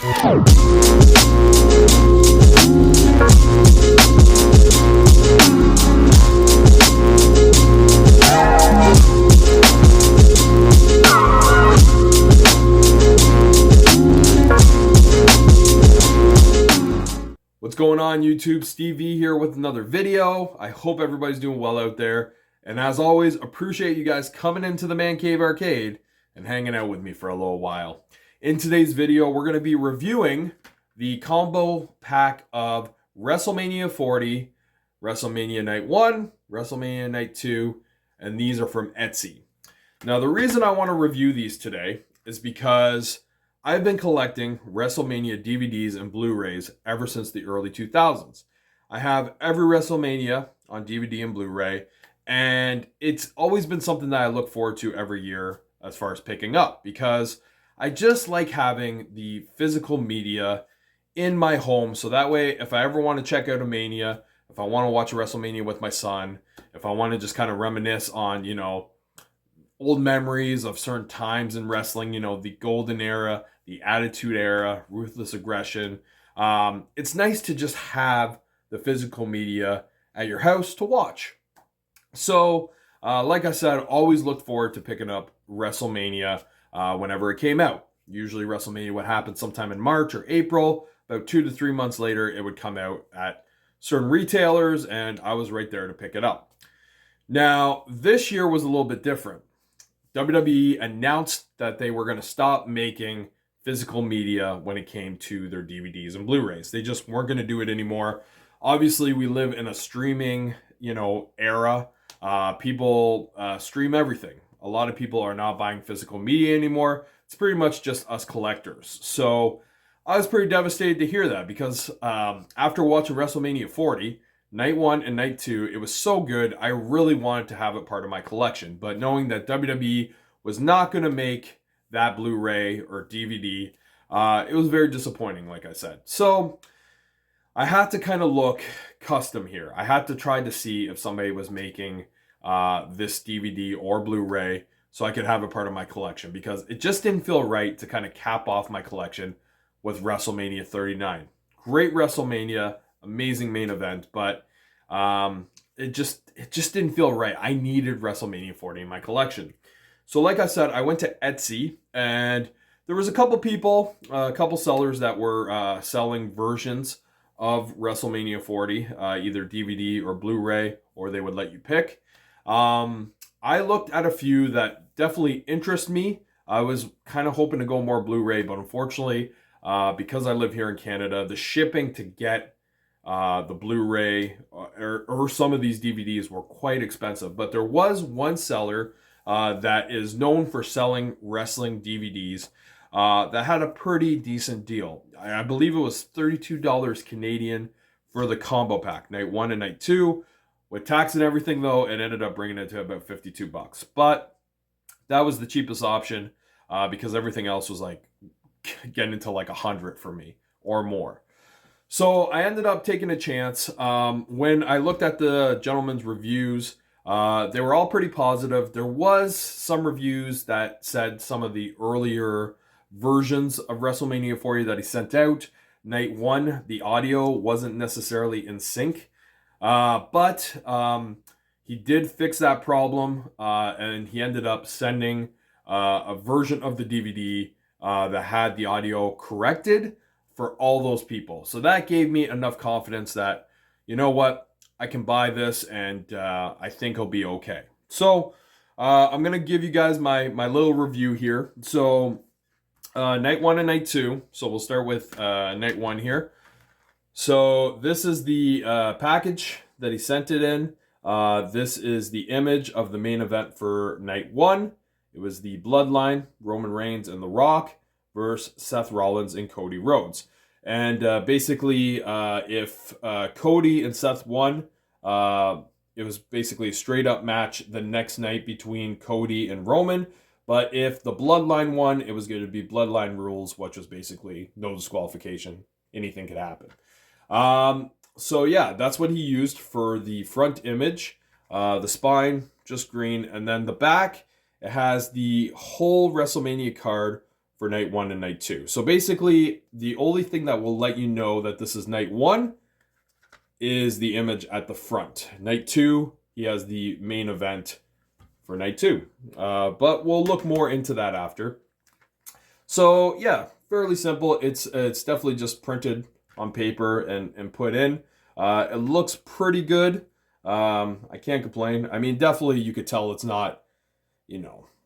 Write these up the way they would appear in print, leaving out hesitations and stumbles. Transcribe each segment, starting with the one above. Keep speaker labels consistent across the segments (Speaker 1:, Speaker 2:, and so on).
Speaker 1: What's going on YouTube? Steve V here with another video. I hope everybody's doing well out there. And as always, appreciate you guys coming into the Man Cave Arcade and hanging out with me for a little while. In today's video, we're going to be reviewing the combo pack of WrestleMania 40, WrestleMania Night 1, WrestleMania Night 2, and these are from Etsy. Now, the reason I want to review these today is because I've been collecting WrestleMania DVDs and Blu-rays ever since the early 2000s. I have every WrestleMania on DVD and Blu-ray, and it's always been something that I look forward to every year as far as picking up, because I just like having the physical media in my home, so that way if I ever want to check out a Mania, if I want to watch a WrestleMania with my son, if I want to just kind of reminisce on, old memories of certain times in wrestling, the golden era, the Attitude Era, Ruthless Aggression. It's nice to just have the physical media at your house to watch. So, like I said, always looked forward to picking up WrestleMania whenever it came out. Usually WrestleMania would happen sometime in March or April. About 2 to 3 months later, it would come out at certain retailers, and I was right there to pick it up. Now, this year was a little bit different. WWE announced that they were going to stop making physical media when it came to their DVDs and Blu-rays. They just weren't going to do it anymore. Obviously, we live in a streaming, era. People stream everything. A lot of people are not buying physical media anymore. It's pretty much just us collectors. So I was pretty devastated to hear that, because after watching WrestleMania 40, Night 1 and Night 2, it was so good, I really wanted to have it part of my collection. But knowing that WWE was not going to make that Blu-ray or DVD, it was very disappointing, like I said. So I had to kind of look custom here. I had to try to see if somebody was making this DVD or Blu-ray so I could have it part of my collection, because it just didn't feel right to kind of cap off my collection with WrestleMania 39. Great WrestleMania, amazing main event, but it just didn't feel right. I needed WrestleMania 40 in my collection. So like I said, I went to Etsy, and there was a couple people, a couple sellers that were selling versions of WrestleMania 40, either DVD or Blu-ray, or they would let you pick. I looked at a few that definitely interest me. I was kind of hoping to go more Blu-ray, but unfortunately, because I live here in Canada, the shipping to get the Blu-ray or some of these DVDs were quite expensive. But there was one seller that is known for selling wrestling DVDs that had a pretty decent deal. I believe it was $32 Canadian for the combo pack, Night 1 and Night 2. With tax and everything, though, it ended up bringing it to about $52. But that was the cheapest option, because everything else was like getting into like $100 for me or more. So I ended up taking a chance. When I looked at the gentleman's reviews, they were all pretty positive. There was some reviews that said some of the earlier versions of WrestleMania 40 that he sent out, Night 1, the audio wasn't necessarily in sync. But he did fix that problem, and he ended up sending a version of the DVD that had the audio corrected for all those people. So that gave me enough confidence that, you know what, I can buy this, and I think it'll be okay. So I'm going to give you guys my little review here. So Night 1 and Night 2. So we'll start with Night 1 here. So this is the package that he sent it in. This is the image of the main event for Night 1. It was the Bloodline, Roman Reigns and The Rock versus Seth Rollins and Cody Rhodes. And basically, if Cody and Seth won, it was basically a straight up match the next night between Cody and Roman. But if the Bloodline won, it was going to be Bloodline rules, which was basically no disqualification. Anything could happen. So yeah, that's what he used for the front image. The spine, just green. And then the back, it has the whole WrestleMania card for night 1 and night 2. So basically, the only thing that will let you know that this is night 1 is the image at the front. Night 2, he has the main event for night 2. But we'll look more into that after. So yeah, fairly simple. It's definitely just printed on paper and put in. It looks pretty good. I can't complain. I mean, definitely you could tell it's not,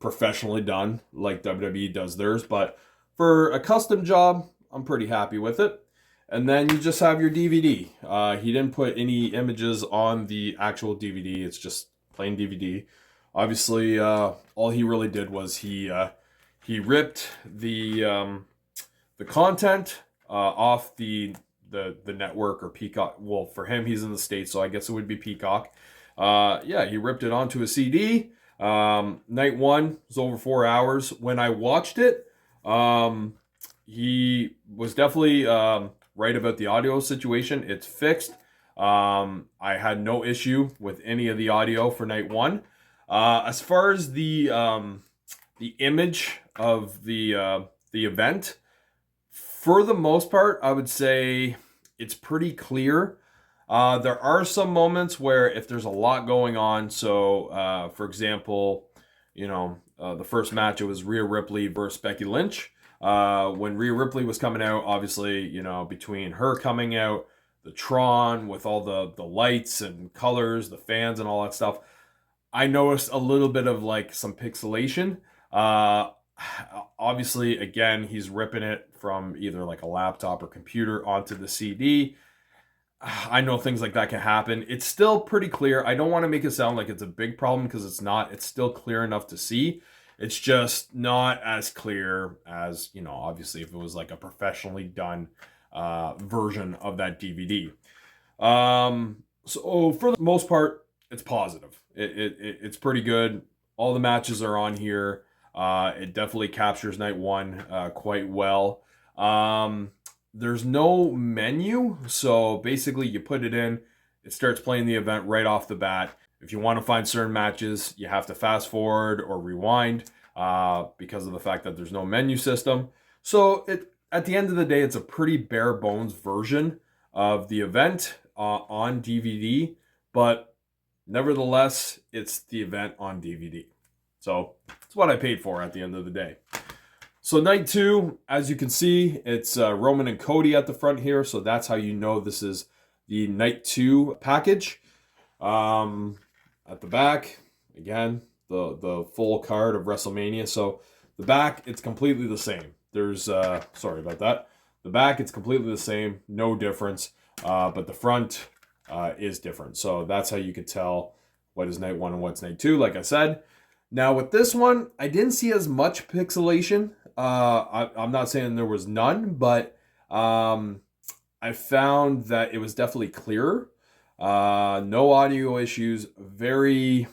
Speaker 1: professionally done like WWE does theirs, but for a custom job, I'm pretty happy with it. And then you just have your DVD. He didn't put any images on the actual DVD. It's just plain DVD. Obviously, all he really did was he ripped the content off the network or Peacock. Well, for him, he's in the States, so I guess it would be Peacock. Yeah, he ripped it onto a CD. Night 1 was over 4 hours. When I watched it, he was definitely right about the audio situation. It's fixed. I had no issue with any of the audio for night 1. As far as the image of the event, for the most part, I would say it's pretty clear. There are some moments where if there's a lot going on, so for example, the first match, it was Rhea Ripley versus Becky Lynch. When Rhea Ripley was coming out, obviously, between her coming out, the Tron with all the lights and colors, the fans and all that stuff, I noticed a little bit of like some pixelation. Obviously, again, he's ripping it from either like a laptop or computer onto the CD. I know things like that can happen. It's still pretty clear. I don't want to make it sound like it's a big problem because it's not. It's still clear enough to see. It's just not as clear as, obviously if it was like a professionally done version of that DVD. So for the most part, it's positive. It's pretty good. All the matches are on here. It definitely captures night 1 quite well. There's no menu, so basically you put it in, it starts playing the event right off the bat. If you want to find certain matches, you have to fast forward or rewind because of the fact that there's no menu system. So at the end of the day, it's a pretty bare bones version of the event on DVD, but nevertheless, it's the event on DVD. So it's what I paid for at the end of the day. So night 2, as you can see, it's Roman and Cody at the front here. So that's how you know this is the night 2 package. At the back, again, the full card of Wrestlemania. So the back, it's completely the same. There's, sorry about that. The back, it's completely the same, no difference. But the front is different. So that's how you could tell what is night 1 and what's night 2, like I said. Now with this one, I didn't see as much pixelation. I'm not saying there was none, but I found that it was definitely clearer. No audio issues. Very,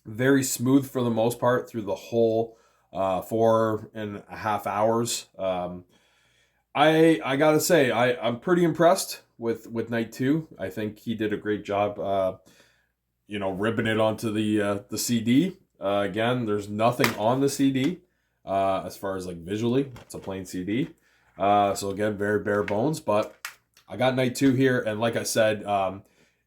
Speaker 1: very smooth for the most part through the whole 4.5 hours. I gotta say, I'm pretty impressed with night 2. I think he did a great job. Ripping it onto the CD. Again, there's nothing on the CD as far as like visually. It's a plain CD. So again, very bare bones. But I got night 2 here, and like I said,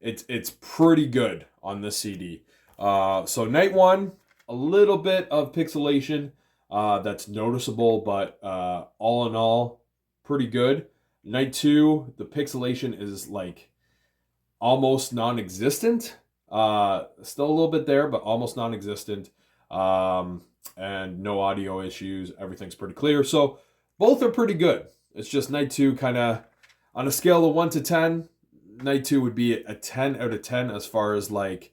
Speaker 1: it's pretty good on this CD. So night 1, a little bit of pixelation that's noticeable, but all in all, pretty good. Night 2, the pixelation is like almost non-existent. Still a little bit there, but almost non-existent. And no audio issues. Everything's pretty clear. So both are pretty good. It's just night 2 kind of on a scale of 1 to 10. Night 2 would be a 10 out of 10 as far as like,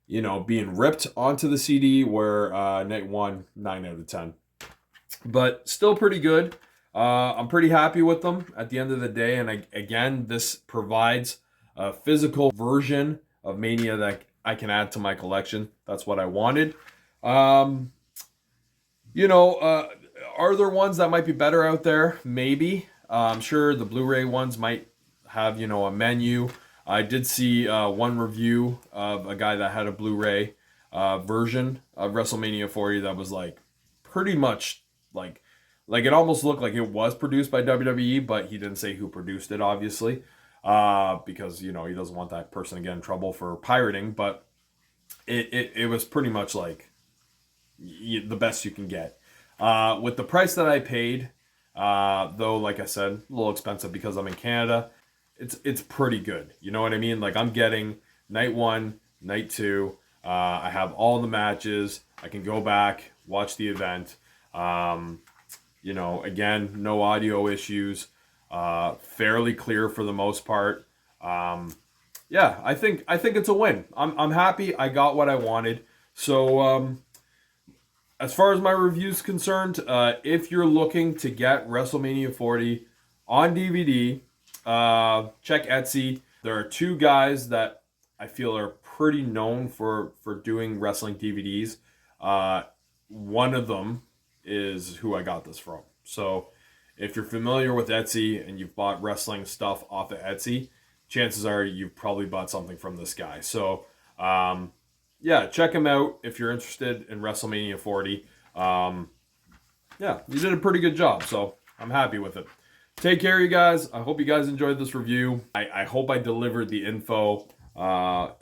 Speaker 1: being ripped onto the CD, where night 1, 9 out of 10. But still pretty good. I'm pretty happy with them at the end of the day. And again, this provides a physical version of Mania that I can add to my collection. That's what I wanted. Are there ones that might be better out there? Maybe. I'm sure the Blu-ray ones might have, a menu. I did see one review of a guy that had a Blu-ray version of WrestleMania 40 that was like pretty much like Like, it almost looked like it was produced by WWE, but he didn't say who produced it, obviously, because, you know, he doesn't want that person to get in trouble for pirating. But it was pretty much like the best you can get. With the price that I paid, though, like I said, a little expensive because I'm in Canada, it's pretty good. You know what I mean? Like, I'm getting night 1, night 2. I have all the matches. I can go back, watch the event. You know, again, no audio issues. Fairly clear for the most part. Yeah, I think it's a win. I'm happy. I got what I wanted. So as far as my review's concerned, if you're looking to get WrestleMania 40 on DVD, check Etsy. There are 2 guys that I feel are pretty known for doing wrestling DVDs. One of them is who I got this from. So if you're familiar with Etsy and you've bought wrestling stuff off of Etsy, chances are you've probably bought something from this guy. So yeah, check him out if you're interested in WrestleMania 40. Yeah, you did a pretty good job, so I'm happy with it. Take care, you guys. I hope you guys enjoyed this review. I hope I delivered the info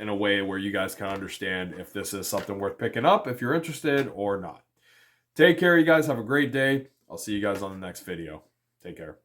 Speaker 1: in a way where you guys can understand if this is something worth picking up, if you're interested or not. Take care, you guys. Have a great day. I'll see you guys on the next video. Take care.